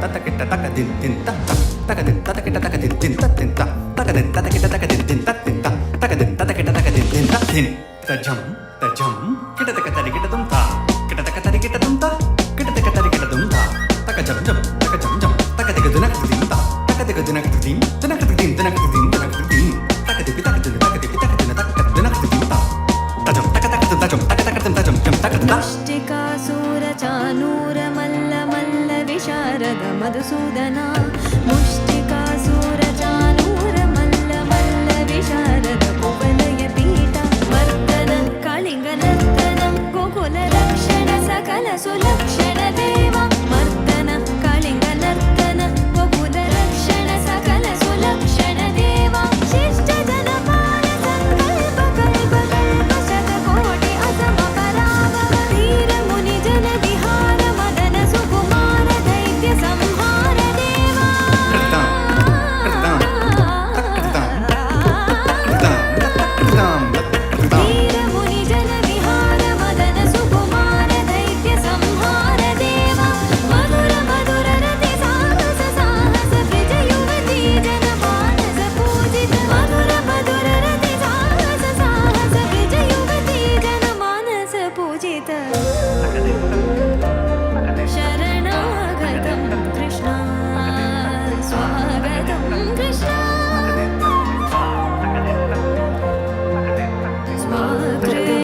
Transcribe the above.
తకిట తక దిన్ దిన్ తక తకదిన్ తకిట తక దిన్ దిన్ తిన్ త తకదిన్ తకిట తక దిన్ దిన్ తిన్ త తకదిన్ తకిట తక దిన్ దిన్ దిన్ తజం తజం కిట తక తరికిట దుం త కిట తక తరికిట దుం త కిట తక తరికిట దుం త తక జం జం తక జం జం తక దిగ దునక దిన్ త తక దిగ దునక దిన్ దునక దిన్ దునక దిన్ దునక దిన్ తక దిపి తక దిన తక దిపి తక దిన తక దునక దిన్ త తజం తక తక తజం తక తక తజం జం తక త ముష్టికాసుర చానూర మల్ల మల్ల విశారద మధుసూదన ముష్టికాసుర చానూర మల్ల మల్ల విశారద కువలయ పీఠ మర్దన కళింగ నర్తన గోకుల రక్షణ సకల సులక్షణ దే